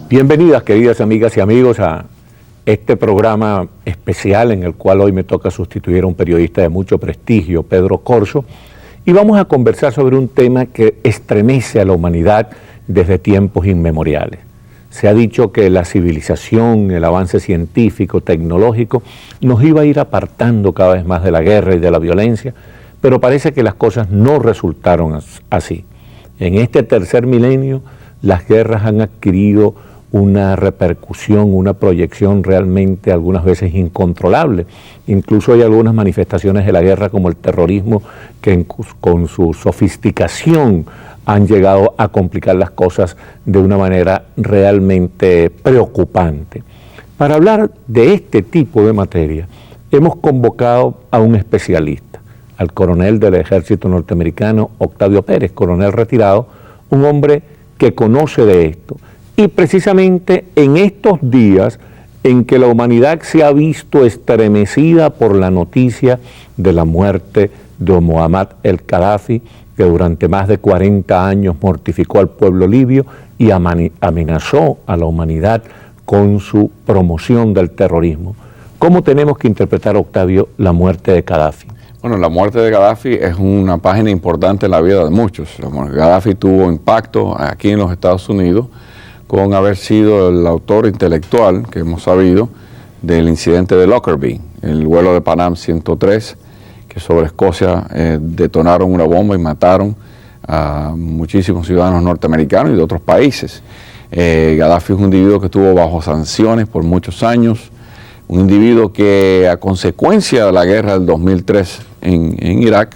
Bienvenidas, queridas amigas y amigos, a este programa especial en el cual hoy me toca sustituir a un periodista de mucho prestigio, Pedro Corso, y vamos a conversar sobre un tema que estremece a la humanidad desde tiempos inmemoriales. Se ha dicho que la civilización, el avance científico, tecnológico, nos iba a ir apartando cada vez más de la guerra y de la violencia, pero parece que las cosas no resultaron así. En este tercer milenio, las guerras han adquirido una repercusión, una proyección realmente algunas veces incontrolable. Incluso hay algunas manifestaciones de la guerra como el terrorismo que con su sofisticación han llegado a complicar las cosas de una manera realmente preocupante. Para hablar de este tipo de materia, hemos convocado a un especialista, al coronel del ejército norteamericano, Octavio Pérez, coronel retirado, un hombre que conoce de esto. Y precisamente en estos días en que la humanidad se ha visto estremecida por la noticia de la muerte de Muammar el-Gaddafi, que durante más de 40 años mortificó al pueblo libio y amenazó a la humanidad con su promoción del terrorismo. ¿Cómo tenemos que interpretar, Octavio, la muerte de Gaddafi? Bueno, la muerte de Gaddafi es una página importante en la vida de muchos. Gaddafi tuvo impacto aquí en los Estados Unidos con haber sido el autor intelectual, que hemos sabido, del incidente de Lockerbie, el vuelo de Panam 103, que sobre Escocia detonaron una bomba y mataron a muchísimos ciudadanos norteamericanos y de otros países. Gaddafi es un individuo que estuvo bajo sanciones por muchos años, un individuo que a consecuencia de la guerra del 2003 en Irak,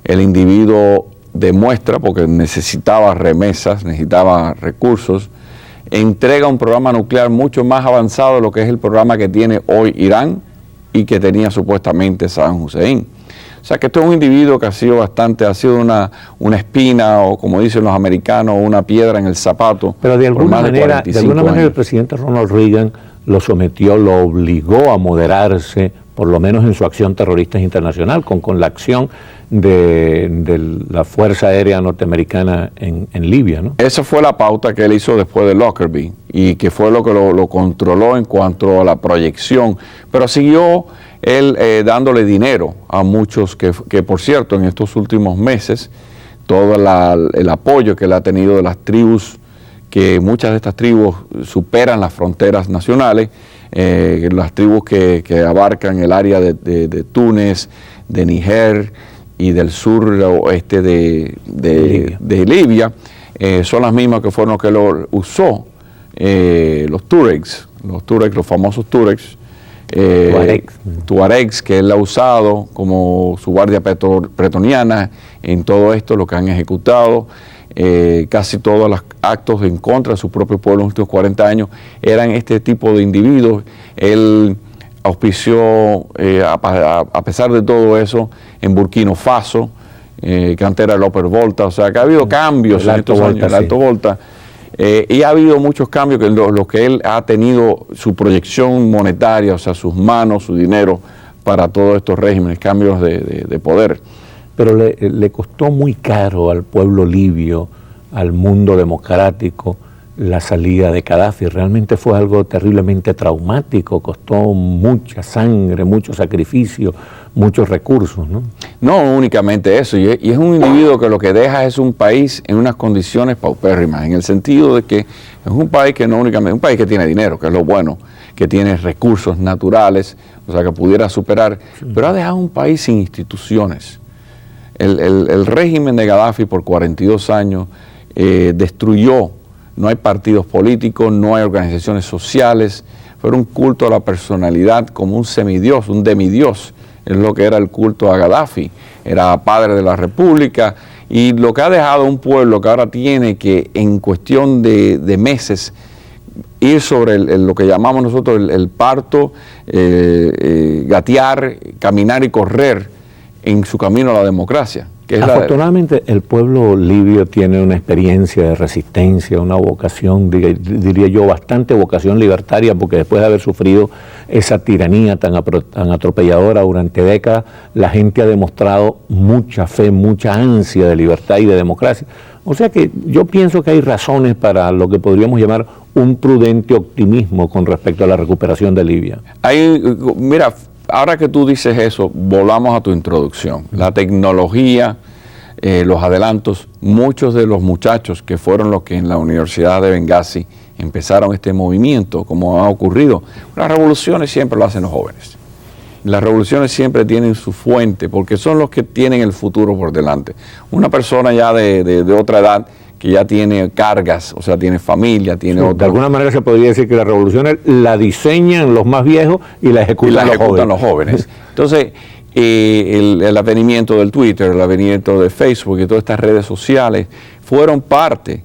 el individuo demuestra, porque necesitaba remesas, necesitaba recursos, entrega un programa nuclear mucho más avanzado de lo que es el programa que tiene hoy Irán y que tenía supuestamente Saddam Hussein. O sea que esto es un individuo que ha sido una espina, o como dicen los americanos, una piedra en el zapato. Pero de alguna manera el presidente Ronald Reagan lo sometió, lo obligó a moderarse, por lo menos en su acción terrorista internacional, con la acción de la Fuerza Aérea Norteamericana en Libia, ¿no? Esa fue la pauta que él hizo después de Lockerbie y que fue lo que lo controló en cuanto a la proyección, pero siguió él dándole dinero a muchos que por cierto, en estos últimos meses, todo el apoyo que él ha tenido de las tribus, que muchas de estas tribus superan las fronteras nacionales, las tribus que abarcan el área de Túnez, de Níger y del sur oeste de Libia, son las mismas que fueron los que lo usó los Tuaregs, los famosos Tuaregs, Tuaregs, que él ha usado como su guardia pretoniana en todo esto, lo que han ejecutado. Casi todos los actos en contra de su propio pueblo en los últimos 40 años eran este tipo de individuos. Él auspició, a pesar de todo eso, en Burkina Faso, que antes era el Upper Volta, o sea que ha habido cambios en estos años, el Alto Volta, y ha habido muchos cambios que lo que él ha tenido, su proyección monetaria, o sea, sus manos, su dinero, para todos estos regímenes, cambios de poder. Pero le costó muy caro al pueblo libio, al mundo democrático, la salida de Gaddafi. Realmente fue algo terriblemente traumático, costó mucha sangre, mucho sacrificio, muchos recursos, ¿no? No únicamente eso, y es un individuo que lo que deja es un país en unas condiciones paupérrimas, en el sentido de que es un país que no únicamente, un país que tiene dinero, que es lo bueno, que tiene recursos naturales, o sea que pudiera superar, pero ha dejado un país sin instituciones. El régimen de Gaddafi por 42 años destruyó, no hay partidos políticos, no hay organizaciones sociales, fue un culto a la personalidad como un semidios, un demidios, es lo que era el culto a Gaddafi, era padre de la república, y lo que ha dejado un pueblo que ahora tiene que en cuestión de meses ir sobre lo que llamamos nosotros el parto, gatear, caminar y correr en su camino a la democracia. Afortunadamente el pueblo libio tiene una experiencia de resistencia, una vocación, diría yo, bastante vocación libertaria, porque después de haber sufrido esa tiranía tan atropelladora durante décadas, la gente ha demostrado mucha fe, mucha ansia de libertad y de democracia. O sea que yo pienso que hay razones para lo que podríamos llamar un prudente optimismo con respecto a la recuperación de Libia. Mira, ahora que tú dices eso, volvamos a tu introducción. La tecnología, los adelantos, muchos de los muchachos que fueron los que en la Universidad de Benghazi empezaron este movimiento, como ha ocurrido, las revoluciones siempre lo hacen los jóvenes. Las revoluciones siempre tienen su fuente, porque son los que tienen el futuro por delante. Una persona ya de otra edad, que ya tiene cargas, o sea, tiene familia, tiene De alguna manera se podría decir que las revoluciones la diseñan los más viejos y la ejecutan, los jóvenes. Entonces, el advenimiento del Twitter, el advenimiento de Facebook y todas estas redes sociales fueron parte,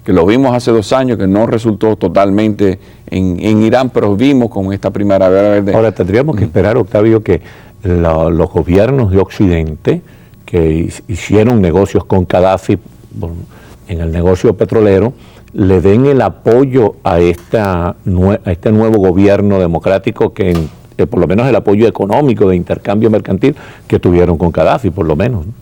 que lo vimos hace 2 años, que no resultó totalmente en Irán, pero vimos con esta primera vez. Ahora tendríamos que esperar, Octavio, que los gobiernos de Occidente que hicieron negocios con Gaddafi en el negocio petrolero, le den el apoyo a este nuevo gobierno democrático, que por lo menos el apoyo económico de intercambio mercantil que tuvieron con Gaddafi, por lo menos, ¿no?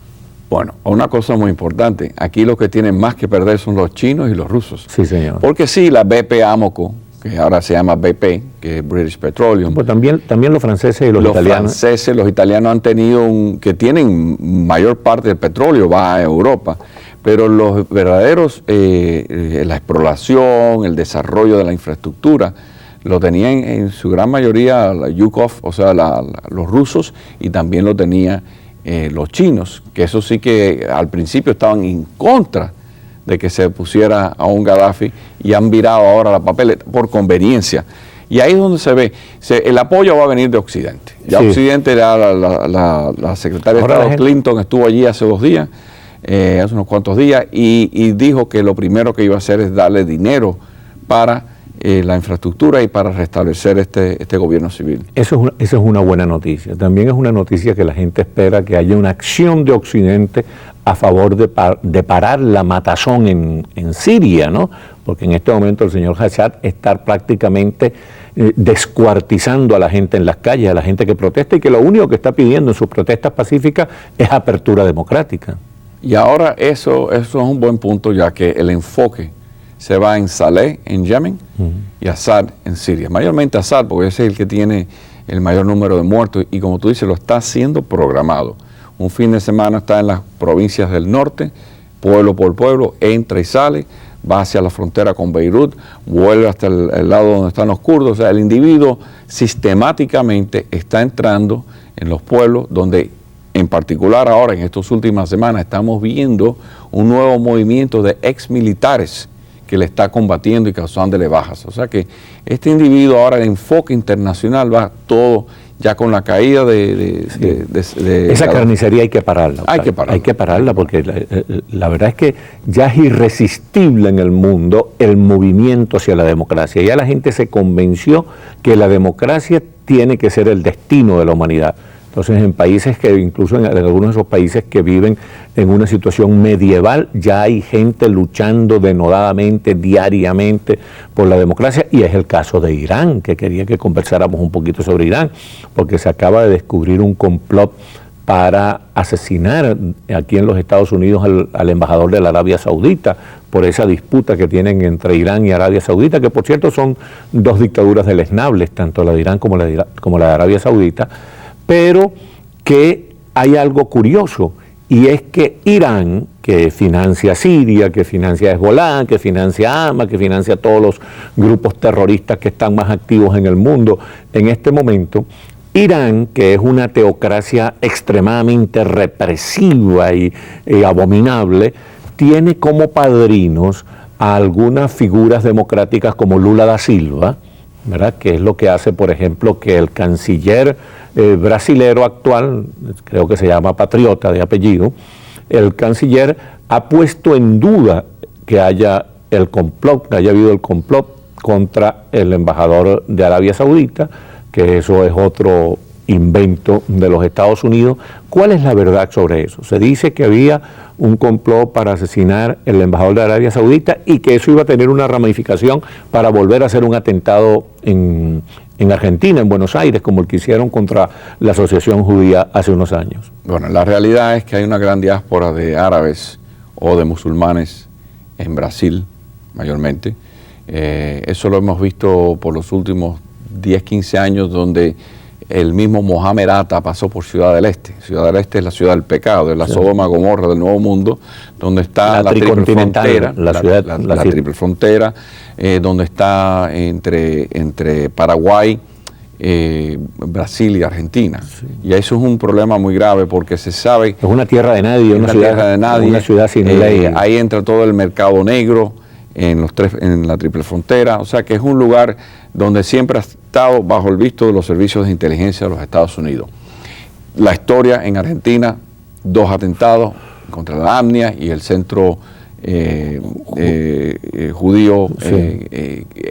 Bueno, una cosa muy importante, aquí los que tienen más que perder son los chinos y los rusos. Sí, señor. Porque sí, la BP Amoco, que ahora se llama BP, que es British Petroleum. Pues también los franceses y los italianos. Los italianos han tenido que tienen mayor parte del petróleo va a Europa, pero los verdaderos, la exploración, el desarrollo de la infraestructura, lo tenían en su gran mayoría la Yukov, o sea, los rusos, y también lo tenían los chinos, que eso sí que al principio estaban en contra de que se pusiera a un Gaddafi y han virado ahora la papeleta por conveniencia. Y ahí es donde se ve, el apoyo va a venir de Occidente. Ya sí. Occidente, la secretaria de Estado Clinton estuvo allí hace 2 días, hace unos cuantos días, y dijo que lo primero que iba a hacer es darle dinero para la infraestructura y para restablecer este gobierno civil. Eso es una buena noticia. También es una noticia que la gente espera que haya una acción de Occidente a favor de parar la matazón en Siria, ¿no? Porque en este momento el señor Assad está prácticamente descuartizando a la gente en las calles, a la gente que protesta, y que lo único que está pidiendo en sus protestas pacíficas es apertura democrática. Y ahora eso es un buen punto, ya que el enfoque se va en Saleh, en Yemen, y Assad en Siria. Mayormente Assad, porque ese es el que tiene el mayor número de muertos, y como tú dices, lo está haciendo programado. Un fin de semana está en las provincias del norte, pueblo por pueblo, entra y sale, va hacia la frontera con Beirut, vuelve hasta el lado donde están los kurdos. O sea, el individuo sistemáticamente está entrando en los pueblos donde, en particular ahora, en estas últimas semanas, estamos viendo un nuevo movimiento de exmilitares que le está combatiendo y causándole bajas. O sea que este individuo ahora, el enfoque internacional va todo ya con la caída de esa carnicería hay que pararla. Hay que pararla porque la verdad es que ya es irresistible en el mundo el movimiento hacia la democracia. Ya la gente se convenció que la democracia tiene que ser el destino de la humanidad. Entonces, en países que, incluso en algunos de esos países que viven en una situación medieval, ya hay gente luchando denodadamente, diariamente, por la democracia, y es el caso de Irán, que quería que conversáramos un poquito sobre Irán, porque se acaba de descubrir un complot para asesinar aquí en los Estados Unidos al embajador de la Arabia Saudita, por esa disputa que tienen entre Irán y Arabia Saudita, que por cierto son 2 dictaduras deleznables, tanto la de Irán como la de Arabia Saudita. Pero que hay algo curioso, y es que Irán, que financia Siria, que financia Hezbollah, que financia Hamas, que financia todos los grupos terroristas que están más activos en el mundo en este momento, Irán, que es una teocracia extremadamente represiva y abominable, tiene como padrinos a algunas figuras democráticas como Lula da Silva, ¿verdad? Que es lo que hace, por ejemplo, que el canciller brasilero actual, creo que se llama Patriota de apellido, el canciller ha puesto en duda que haya habido el complot contra el embajador de Arabia Saudita, que eso es otro invento de los Estados Unidos. ¿Cuál es la verdad sobre eso? Se dice que había un complot para asesinar el embajador de Arabia Saudita y que eso iba a tener una ramificación para volver a hacer un atentado en Argentina, en Buenos Aires, como el que hicieron contra la Asociación Judía hace unos años. Bueno, la realidad es que hay una gran diáspora de árabes o de musulmanes en Brasil, mayormente, Eso lo hemos visto por los últimos 10, 15 años, donde el mismo Mohamed Atta pasó por Ciudad del Este. Ciudad del Este es la ciudad del pecado, de la Sodoma Gomorra del Nuevo Mundo, donde está la triple frontera, la triple frontera, donde está entre Paraguay, Brasil y Argentina. Sí. Y eso es un problema muy grave porque se sabe... Es una tierra de nadie, una ciudad sin ley. Ahí entra todo el mercado negro en la triple frontera, o sea que es un lugar donde siempre ha estado bajo el visto de los servicios de inteligencia de los Estados Unidos. La historia en Argentina, 2 atentados contra la AMNIA y el centro judío,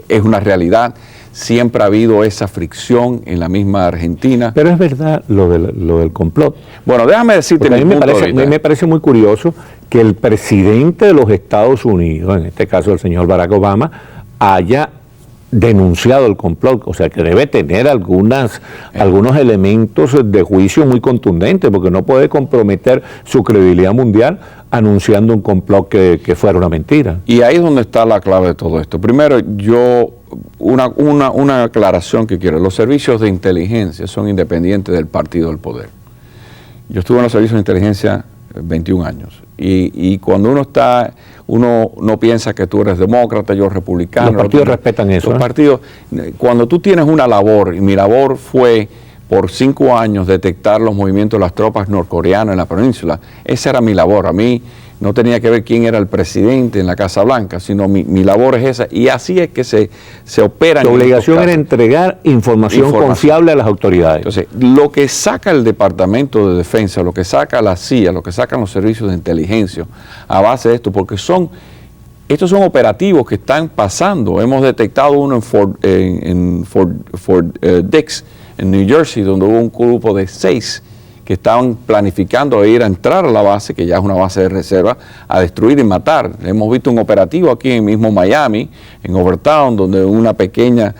es una realidad. Siempre ha habido esa fricción en la misma Argentina. Pero es verdad lo del complot. Bueno, déjame decirte mi punto de vista. Me parece muy curioso que el presidente de los Estados Unidos, en este caso el señor Barack Obama, haya denunciado el complot, o sea que debe tener algunos elementos de juicio muy contundentes, porque no puede comprometer su credibilidad mundial anunciando un complot que fuera una mentira. Y ahí es donde está la clave de todo esto. Primero, una aclaración que quiero. Los servicios de inteligencia son independientes del partido del poder. Yo estuve en los servicios de inteligencia 21 años. Y cuando uno no piensa que tú eres demócrata, yo republicano. Los partidos respetan eso. Los partidos, cuando tú tienes una labor, y mi labor fue por 5 años detectar los movimientos de las tropas norcoreanas en la península, esa era mi labor. A mí no tenía que ver quién era el presidente en la Casa Blanca, sino mi labor es esa. Y así es que se opera. Tu obligación era entregar información confiable a las autoridades. Entonces, lo que saca el Departamento de Defensa, lo que saca la CIA, lo que sacan los servicios de inteligencia a base de esto, porque estos son operativos que están pasando. Hemos detectado uno en Fort Dix, en New Jersey, donde hubo un grupo de 6 que estaban planificando ir a entrar a la base, que ya es una base de reserva, a destruir y matar. Hemos visto un operativo aquí en mismo Miami, en Overtown, donde una pequeña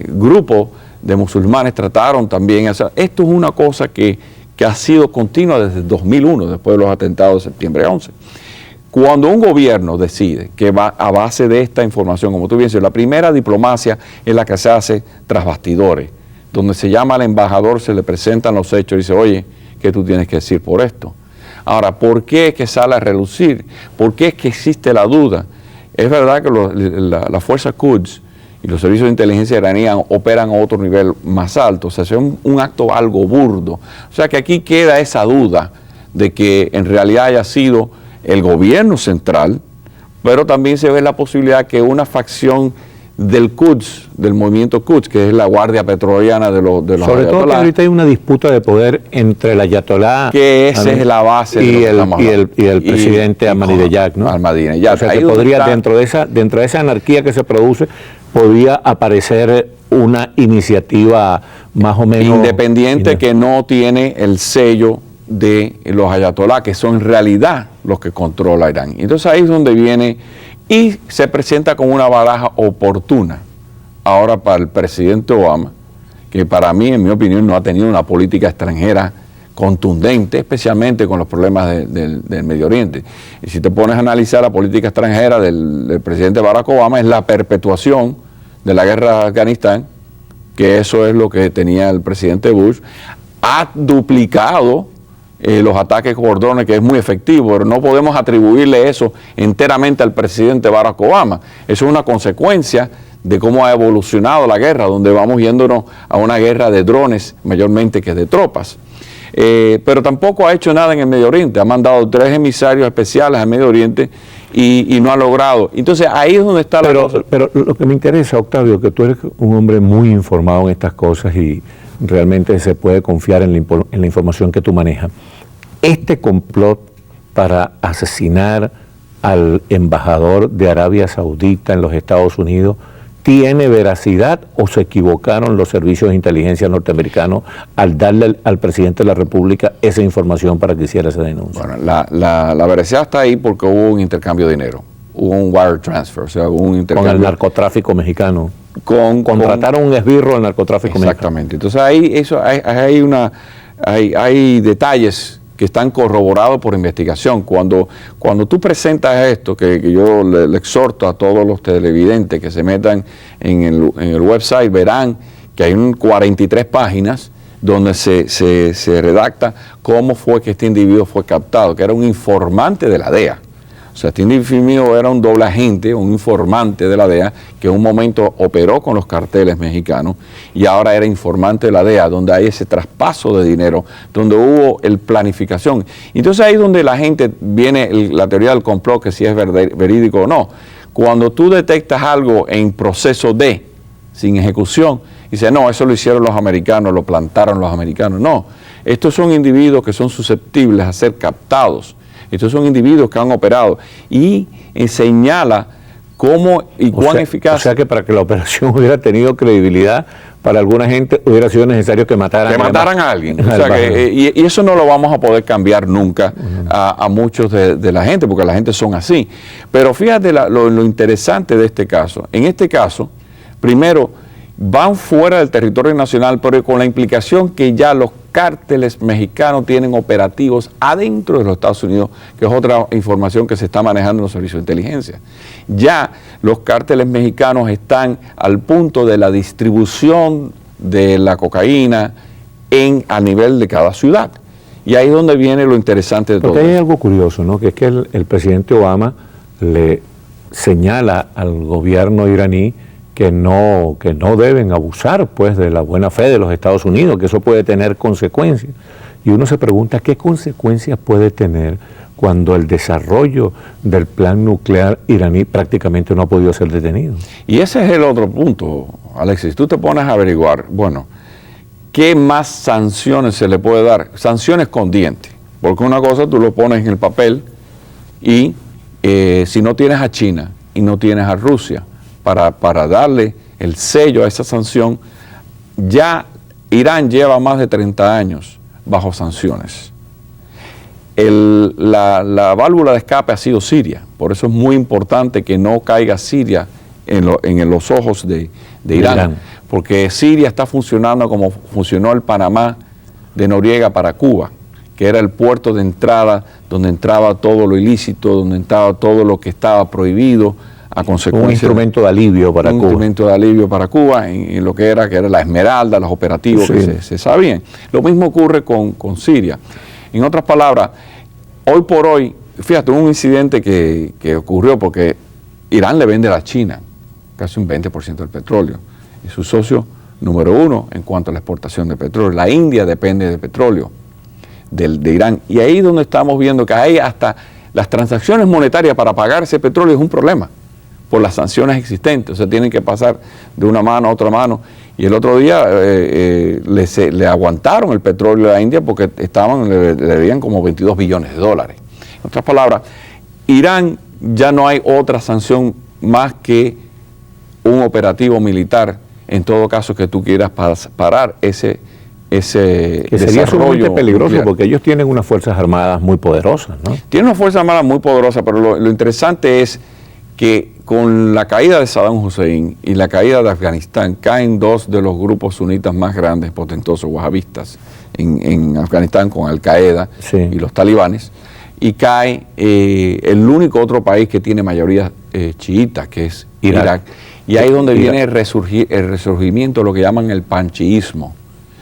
grupo de musulmanes trataron también. O sea, esto es una cosa que ha sido continua desde 2001, después de los atentados de septiembre 11. Cuando un gobierno decide que va a base de esta información, como tú bien dices, la primera diplomacia es la que se hace tras bastidores, donde se llama al embajador, se le presentan los hechos y dice, oye, ¿qué tú tienes que decir por esto? Ahora, ¿por qué es que sale a relucir? ¿Por qué es que existe la duda? Es verdad que la fuerza Quds y los servicios de inteligencia iraníes operan a otro nivel más alto, o sea, es un acto algo burdo. O sea que aquí queda esa duda de que en realidad haya sido el gobierno central, pero también se ve la posibilidad que una facción del Quds, del movimiento Quds, que es la guardia petroliana de los sobre todo que ahorita hay una disputa de poder entre el ayatolá, que esa es la base y el presidente Ahmadinejad, ¿no? Ahmadinejad. O sea, que podría, dentro de esa anarquía que se produce, podría aparecer una iniciativa más o menos independiente que no tiene el sello de los ayatolá, que son en realidad los que controla Irán. Entonces ahí es donde viene y se presenta como una baraja oportuna ahora para el presidente Obama, que para mí, en mi opinión, no ha tenido una política extranjera contundente, especialmente con los problemas del Medio Oriente. Y si te pones a analizar la política extranjera del presidente Barack Obama, es la perpetuación de la guerra de Afganistán, que eso es lo que tenía el presidente Bush. Ha duplicado los ataques por drones, que es muy efectivo, pero no podemos atribuirle eso enteramente al presidente Barack Obama. Eso es una consecuencia de cómo ha evolucionado la guerra, donde vamos yéndonos a una guerra de drones mayormente que de tropas. Pero tampoco ha hecho nada en el Medio Oriente. Ha mandado 3 emisarios especiales al Medio Oriente y no ha logrado. Entonces ahí es donde está la cosa. Pero lo que me interesa, Octavio, que tú eres un hombre muy informado en estas cosas y realmente se puede confiar en la información que tú manejas. Este complot para asesinar al embajador de Arabia Saudita en los Estados Unidos, ¿tiene veracidad o se equivocaron los servicios de inteligencia norteamericanos al darle al presidente de la República esa información para que hiciera esa denuncia? Bueno, la veracidad está ahí porque hubo un intercambio de dinero, hubo un wire transfer, o sea, hubo un intercambio. Con el narcotráfico mexicano. Contrataron un esbirro del narcotráfico mexicano. Exactamente. Entonces ahí hay detalles que están corroborados por investigación. Cuando tú presentas esto, que yo le exhorto a todos los televidentes que se metan en el website, verán que hay 43 páginas donde se redacta cómo fue que este individuo fue captado, que era un informante de la DEA. O sea, este individuo era un doble agente, un informante de la DEA, que en un momento operó con los carteles mexicanos y ahora era informante de la DEA, donde hay ese traspaso de dinero, donde hubo planificación. Entonces ahí es donde la gente viene la teoría del complot, que si es verídico o no. Cuando tú detectas algo en proceso sin ejecución, dice, no, eso lo hicieron los americanos, lo plantaron los americanos. No, estos son individuos que son susceptibles a ser captados. Estos son individuos que han operado y señala cómo y cuán eficaz. O sea que para que la operación hubiera tenido credibilidad, para alguna gente hubiera sido necesario que mataran a alguien. O sea y eso no lo vamos a poder cambiar nunca a muchos de la gente, porque la gente son así. Pero fíjate lo interesante de este caso. En este caso, primero, van fuera del territorio nacional, pero con la implicación que ya los cárteles mexicanos tienen operativos adentro de los Estados Unidos, que es otra información que se está manejando en los servicios de inteligencia. Ya los cárteles mexicanos están al punto de la distribución de la cocaína a nivel de cada ciudad. Y ahí es donde viene lo interesante de todo. Porque hay algo curioso, ¿no? Que es que el presidente Obama le señala al gobierno iraní que no deben abusar pues de la buena fe de los Estados Unidos, que eso puede tener consecuencias. Y uno se pregunta qué consecuencias puede tener cuando el desarrollo del plan nuclear iraní prácticamente no ha podido ser detenido. Y ese es el otro punto, Alexis. Tú te pones a averiguar, bueno, ¿qué más sanciones se le puede dar? Sanciones con dientes. Porque una cosa tú lo pones en el papel y si no tienes a China y no tienes a Rusia, para darle el sello a esa sanción, ya Irán lleva más de 30 años bajo sanciones. La válvula de escape ha sido Siria, por eso es muy importante que no caiga Siria en los ojos de Irán, porque Siria está funcionando como funcionó el Panamá de Noriega para Cuba, que era el puerto de entrada donde entraba todo lo ilícito, donde entraba todo lo que estaba prohibido, a consecuencia. Un instrumento de alivio para Cuba. Un instrumento de alivio para Cuba, en lo que era la Esmeralda, los operativos sí, que se sabían. Lo mismo ocurre con Siria. En otras palabras, hoy por hoy, fíjate, un incidente que ocurrió porque Irán le vende a la China casi un 20% del petróleo. Es su socio número 1 en cuanto a la exportación de petróleo. La India depende de petróleo de Irán. Y ahí es donde estamos viendo que hay hasta las transacciones monetarias para pagar ese petróleo es un problema por las sanciones existentes. O sea, tienen que pasar de una mano a otra mano. Y el otro día le aguantaron el petróleo a la India porque le debían como 22 billones de dólares. En otras palabras, Irán ya no hay otra sanción más que un operativo militar, en todo caso que tú quieras parar ese que sería sumamente peligroso nuclear. Porque ellos tienen unas fuerzas armadas muy poderosas, ¿no? Tienen unas fuerzas armadas muy poderosas, pero lo interesante es que con la caída de Saddam Hussein y la caída de Afganistán caen dos de los grupos sunitas más grandes, potentosos, wahabistas, en Afganistán con Al-Qaeda y los talibanes, y cae el único otro país que tiene mayoría chiita, que es Irak. Y ahí es donde viene el resurgimiento, lo que llaman el panchiismo.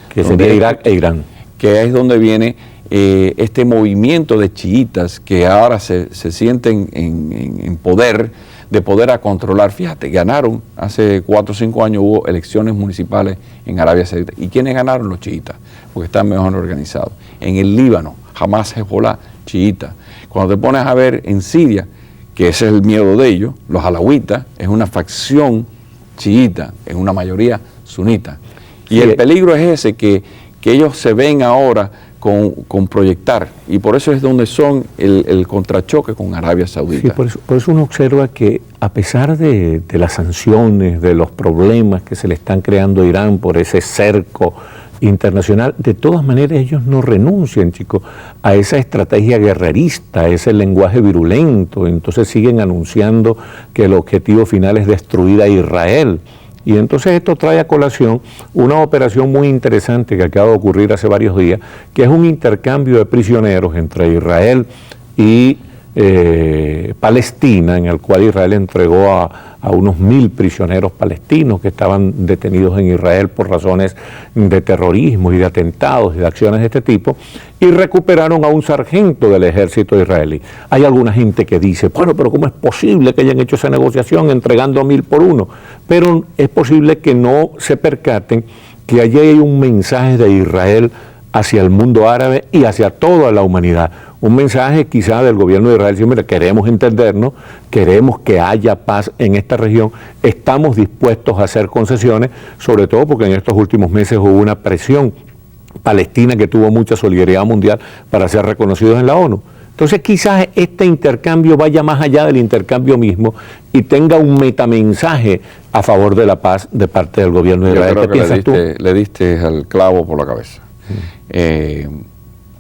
Que sería Irak e Irán. Que es donde viene este movimiento de chiitas que ahora se sienten en poder, de poder a controlar. Fíjate, ganaron, hace 4 o 5 años hubo elecciones municipales en Arabia Saudita. ¿Y quiénes ganaron? Los chiitas, porque están mejor organizados. En el Líbano, Hamas, Hezbollah, chiitas. Cuando te pones a ver en Siria, que ese es el miedo de ellos, los alawitas, es una facción chiita, es una mayoría sunita. Y el peligro es ese, que ellos se ven ahora con proyectar, y por eso es donde son el contrachoque con Arabia Saudita. Sí, por eso uno observa que a pesar de las sanciones, de los problemas que se le están creando a Irán por ese cerco internacional, de todas maneras ellos no renuncian, chicos, a esa estrategia guerrerista, a ese lenguaje virulento. Entonces siguen anunciando que el objetivo final es destruir a Israel. Y entonces esto trae a colación una operación muy interesante que acaba de ocurrir hace varios días, que es un intercambio de prisioneros entre Israel y Palestina, en el cual Israel entregó a unos 1000 prisioneros palestinos que estaban detenidos en Israel por razones de terrorismo y de atentados y de acciones de este tipo, y recuperaron a un sargento del ejército israelí. Hay alguna gente que dice, bueno, pero ¿cómo es posible que hayan hecho esa negociación entregando a 1000 por uno? Pero es posible que no se percaten que allí hay un mensaje de Israel hacia el mundo árabe y hacia toda la humanidad. Un mensaje quizá del gobierno de Israel, diciendo, mira, queremos entendernos, queremos que haya paz en esta región, estamos dispuestos a hacer concesiones, sobre todo porque en estos últimos meses hubo una presión palestina que tuvo mucha solidaridad mundial para ser reconocidos en la ONU. Entonces quizás este intercambio vaya más allá del intercambio mismo y tenga un metamensaje a favor de la paz de parte del gobierno de Israel. ¿Qué piensas tú? Le diste al clavo por la cabeza.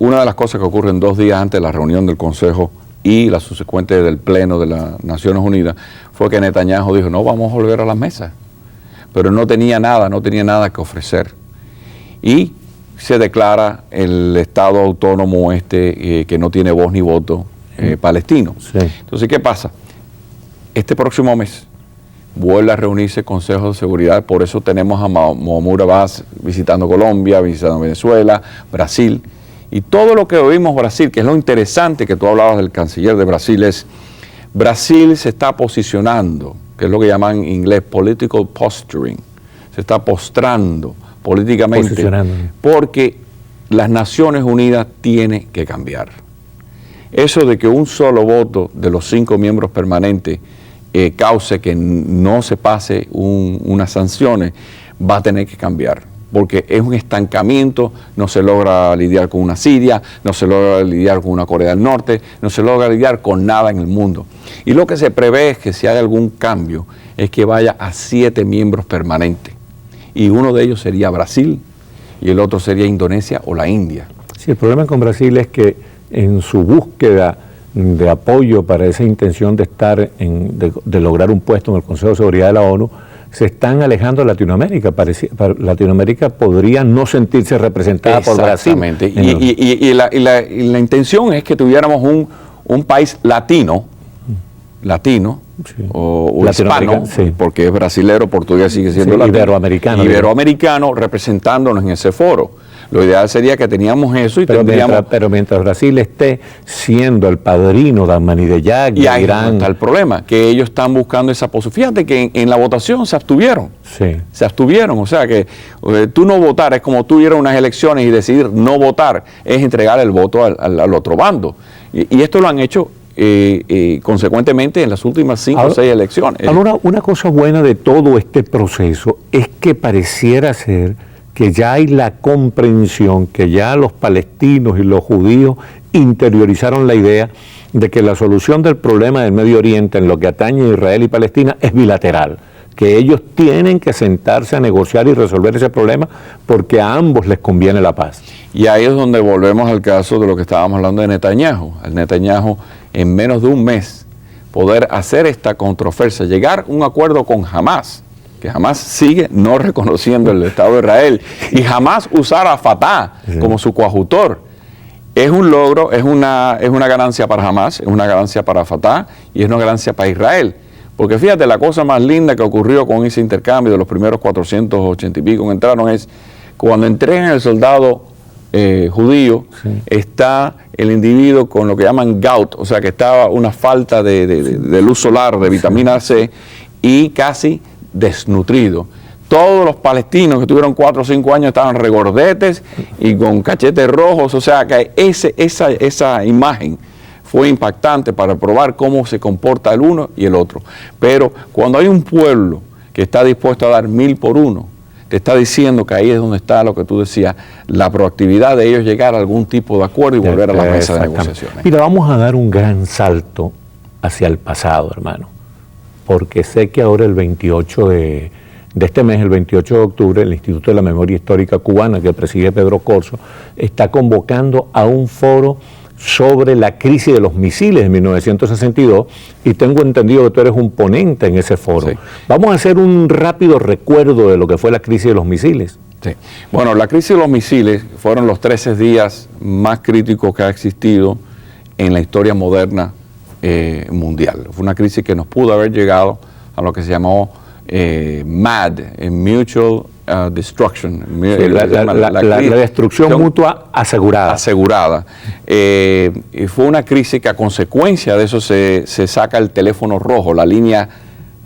Una de las cosas que ocurren 2 días antes de la reunión del Consejo y la subsecuente del Pleno de las Naciones Unidas fue que Netanyahu dijo, no, vamos a volver a las mesas. Pero no tenía nada que ofrecer. Y se declara el Estado autónomo que no tiene voz ni voto palestino. Sí. Entonces, ¿qué pasa? Este próximo mes vuelve a reunirse el Consejo de Seguridad, por eso tenemos a Mahmoud Abbas visitando Colombia, visitando Venezuela, Brasil, y todo lo que oímos Brasil, que es lo interesante que tú hablabas del canciller de Brasil, es Brasil se está posicionando, que es lo que llaman en inglés political posturing, se está postrando políticamente, porque las Naciones Unidas tienen que cambiar. Eso de que un solo voto de los 5 miembros permanentes cause que no se pase unas sanciones, va a tener que cambiar, porque es un estancamiento, no se logra lidiar con una Siria, no se logra lidiar con una Corea del Norte, no se logra lidiar con nada en el mundo. Y lo que se prevé es que si hay algún cambio, es que vaya a 7 miembros permanentes, y uno de ellos sería Brasil, y el otro sería Indonesia o la India. Sí, el problema con Brasil es que en su búsqueda de apoyo para esa intención de estar de lograr un puesto en el Consejo de Seguridad de la ONU, se están alejando de Latinoamérica. Latinoamérica podría no sentirse representada por Brasil. Exactamente. Y la intención es que tuviéramos un país latino, sí, o hispano, sí, porque es brasilero, portugués sigue siendo sí, latino, iberoamericano, representándonos en ese foro. Lo ideal sería que teníamos eso y tendríamos... Pero mientras Brasil esté siendo el padrino de Ahmadinejad, y ahí Irán... está el problema, que ellos están buscando esa posición. Fíjate que en la votación se abstuvieron. Sí. Se abstuvieron, o sea que tú no votar es como tú ir a unas elecciones y decidir no votar, es entregar el voto al otro bando. Y esto lo han hecho consecuentemente en las últimas 5 o 6 elecciones. Ahora, una cosa buena de todo este proceso es que pareciera ser que ya hay la comprensión, que ya los palestinos y los judíos interiorizaron la idea de que la solución del problema del Medio Oriente en lo que atañe a Israel y Palestina es bilateral, que ellos tienen que sentarse a negociar y resolver ese problema porque a ambos les conviene la paz. Y ahí es donde volvemos al caso de lo que estábamos hablando de Netanyahu. El Netanyahu, en menos de un mes, poder hacer esta controversia, llegar a un acuerdo con Hamás, que Hamás sigue no reconociendo el Estado de Israel, y jamás usar a Fatah como su coadjutor. Es un logro, es una ganancia para Hamás, es una ganancia para Fatah y es una ganancia para Israel. Porque fíjate, la cosa más linda que ocurrió con ese intercambio de los primeros 480 y pico que entraron es cuando entregan el soldado judío, está el individuo con lo que llaman gout, o sea que estaba una falta de luz solar, de vitamina C, y casi desnutrido. Todos los palestinos que tuvieron 4 o 5 años estaban regordetes y con cachetes rojos, o sea que esa imagen fue impactante para probar cómo se comporta el uno y el otro. Pero cuando hay un pueblo que está dispuesto a dar 1000 por uno, te está diciendo que ahí es donde está lo que tú decías, la proactividad de ellos llegar a algún tipo de acuerdo y volver a la mesa de negociaciones. Mira, vamos a dar un gran salto hacia el pasado, hermano, porque sé que ahora el 28 de este mes, el 28 de octubre, el Instituto de la Memoria Histórica Cubana, que preside Pedro Corso, está convocando a un foro sobre la crisis de los misiles de 1962 y tengo entendido que tú eres un ponente en ese foro. Sí. Vamos a hacer un rápido recuerdo de lo que fue la crisis de los misiles. Sí. Bueno, la crisis de los misiles fueron los 13 días más críticos que ha existido en la historia moderna mundial. Fue una crisis que nos pudo haber llegado a lo que se llamó MAD, Mutual Destruction. Sí, la destrucción mutua asegurada. Asegurada. Fue una crisis que a consecuencia de eso se saca el teléfono rojo, la línea,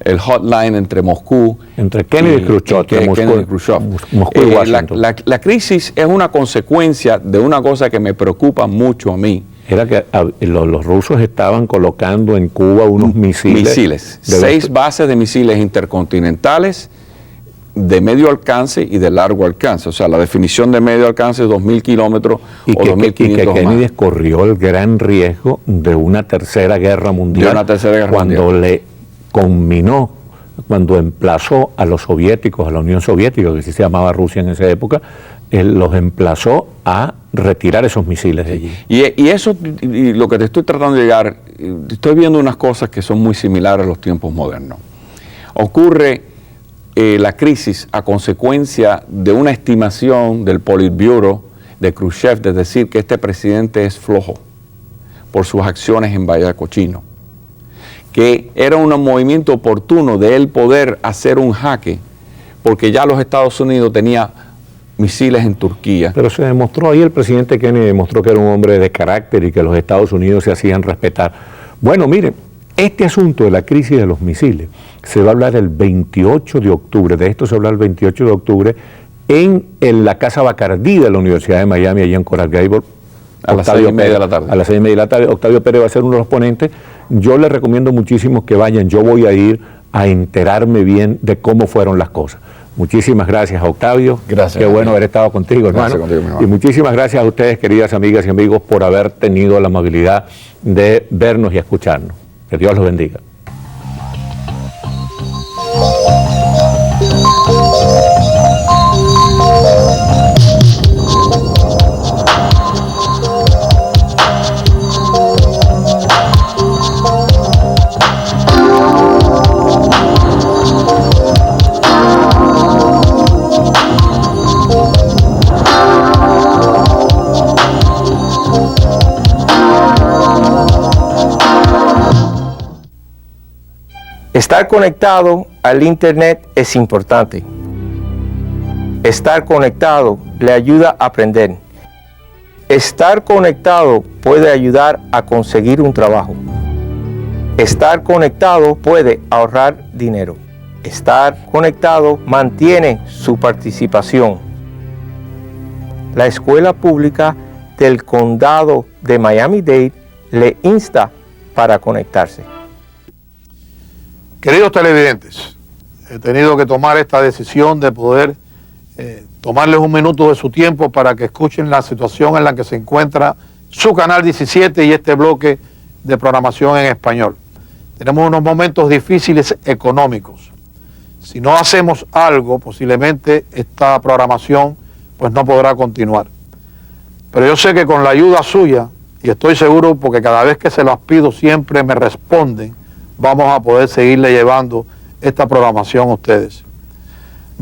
el hotline entre Moscú. Entre Kennedy y Khrushchev. Moscú y Washington. La crisis es una consecuencia de una cosa que me preocupa mucho a mí. Era que los rusos estaban colocando en Cuba unos misiles. 6 bases de misiles intercontinentales de medio alcance y de largo alcance. O sea, la definición de medio alcance es 2.000 kilómetros o 2.500 y que Kennedy corrió el gran riesgo de una tercera guerra mundial. Cuando le conminó, cuando emplazó a los soviéticos, a la Unión Soviética, que sí se llamaba Rusia en esa época, él los emplazó a retirar esos misiles de allí. Y eso, y lo que te estoy tratando de llegar, estoy viendo unas cosas que son muy similares a los tiempos modernos. Ocurre la crisis a consecuencia de una estimación del Politburo de Khrushchev, de decir que este presidente es flojo por sus acciones en Bahía de Cochino, que era un movimiento oportuno de él poder hacer un jaque, porque ya los Estados Unidos tenía misiles en Turquía. Pero se demostró ahí, el presidente Kennedy demostró que era un hombre de carácter y que los Estados Unidos se hacían respetar. Bueno, miren, este asunto de la crisis de los misiles se va a hablar el 28 de octubre, de esto se habla el 28 de octubre en la Casa Bacardí de la Universidad de Miami, allá en Coral Gables, a las 6:30 de la tarde. A las 6:30 de la tarde. Octavio Pérez va a ser uno de los ponentes. Yo les recomiendo muchísimo que vayan, yo voy a ir a enterarme bien de cómo fueron las cosas. Muchísimas gracias, Octavio. Gracias. Qué bueno haber estado contigo, hermano. Y muchísimas gracias a ustedes, queridas amigas y amigos, por haber tenido la amabilidad de vernos y escucharnos. Que Dios los bendiga. Estar conectado al Internet es importante. Estar conectado le ayuda a aprender. Estar conectado puede ayudar a conseguir un trabajo. Estar conectado puede ahorrar dinero. Estar conectado mantiene su participación. La Escuela Pública del Condado de Miami-Dade le insta para conectarse. Queridos televidentes, he tenido que tomar esta decisión de poder tomarles un minuto de su tiempo para que escuchen la situación en la que se encuentra su canal 17 y este bloque de programación en español. Tenemos unos momentos difíciles económicos. Si no hacemos algo, posiblemente esta programación pues no podrá continuar. Pero yo sé que con la ayuda suya, y estoy seguro porque cada vez que se las pido siempre me responden, vamos a poder seguirle llevando esta programación a ustedes.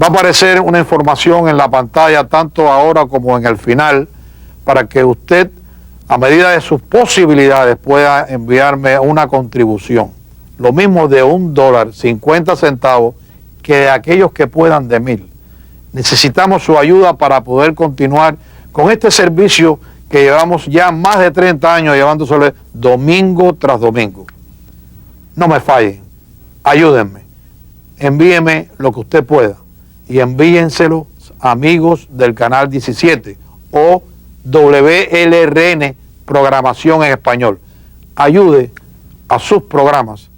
Va a aparecer una información en la pantalla, tanto ahora como en el final, para que usted, a medida de sus posibilidades, pueda enviarme una contribución. Lo mismo de $1.50 que de aquellos que puedan de 1,000. Necesitamos su ayuda para poder continuar con este servicio que llevamos ya más de 30 años llevándosele domingo tras domingo. No me fallen, ayúdenme, envíeme lo que usted pueda y envíenselo a amigos del canal 17 o WLRN Programación en Español. Ayude a sus programas